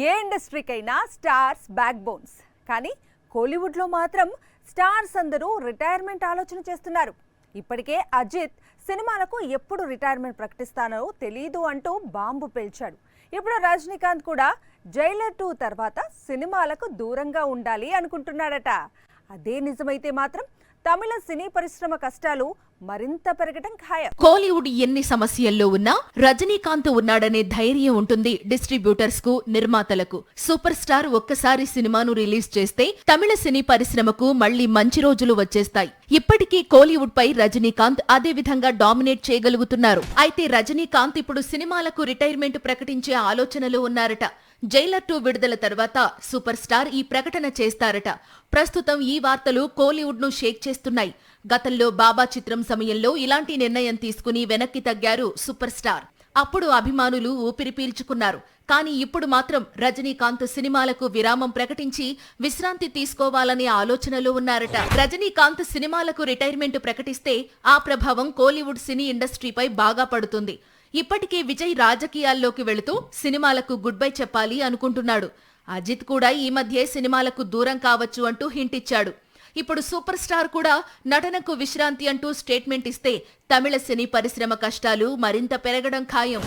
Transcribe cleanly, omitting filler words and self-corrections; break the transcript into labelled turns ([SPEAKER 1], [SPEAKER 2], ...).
[SPEAKER 1] ఏ ఇండస్ట్రీకైనా stars back bones. కానీ కోలీవుడ్లో మాత్రం స్టార్స్ అందరూ రిటైర్మెంట్ ఆలోచన చేస్తున్నారు. ఇప్పటికే అజిత్ సినిమాలకు ఎప్పుడు రిటైర్మెంట్ ప్రకటిస్తానో తెలీదు అంటూ బాంబు పేల్చాడు. ఇప్పుడు రజనీకాంత్ కూడా జైలర్ 2 తర్వాత సినిమాలకు దూరంగా ఉండాలి అనుకుంటున్నాడట. అదే నిజమైతే మాత్రం తమిళ సినీ పరిశ్రమ కష్టాలు మరింత పెరగడం ఖాయం.
[SPEAKER 2] కోలీవుడ్ ఎన్ని సమస్యల్లో ఉన్నా రజనీకాంత్ ఉన్నాడనే ధైర్యం ఉంటుంది డిస్ట్రిబ్యూటర్స్ కు, నిర్మాతలకు. సూపర్ స్టార్ ఒక్కసారి సినిమాను రిలీజ్ చేస్తే తమిళ సినీ పరిశ్రమకు మళ్లీ మంచి రోజులు వచ్చేస్తాయి. ఇప్పటికీ కోలీవుడ్ పై రజనీకాంత్ అదే విధంగా డామినేట్ చేయగలుగుతున్నారు. అయితే రజనీకాంత్ ఇప్పుడు సినిమాలకు రిటైర్మెంట్ ప్రకటించే ఆలోచనలో ఉన్నారట. జైలర్ 2 విడుదల తర్వాత సూపర్ స్టార్ ఈ ప్రకటన చేస్తారట. ప్రస్తుతం ఈ వార్తలు కోలీవుడ్ ను షేక్ చేస్తున్నాయి. గతంలో బాబా చిత్రం సమయంలో ఇలాంటి నిర్ణయం తీసుకుని వెనక్కి తగ్గారు సూపర్ స్టార్. అప్పుడు అభిమానులు ఊపిరి పీల్చుకున్నారు. కానీ ఇప్పుడు మాత్రం రజనీకాంత్ సినిమాలకు విరామం ప్రకటించి విశ్రాంతి తీసుకోవాలనే ఆలోచనలో ఉన్నారట. రజనీకాంత్ సినిమాలకు రిటైర్మెంట్ ప్రకటిస్తే ఆ ప్రభావం కోలీవుడ్ సినీ ఇండస్ట్రీపై బాగా పడుతుంది. ఇప్పటికే విజయ్ రాజకీయాల్లోకి వెళుతూ సినిమాలకు గుడ్ బై చెప్పాలి అనుకుంటున్నాడు. అజిత్ కూడా ఈ మధ్యే సినిమాలకు దూరం కావచ్చు అంటూ హింట్ ఇచ్చాడు. ఇప్పుడు సూపర్ స్టార్ కూడా నటనకు విశ్రాంతి అంటూ స్టేట్మెంట్ ఇస్తే తమిళ సినీ పరిశ్రమ కష్టాలు మరింత పెరగడం ఖాయం.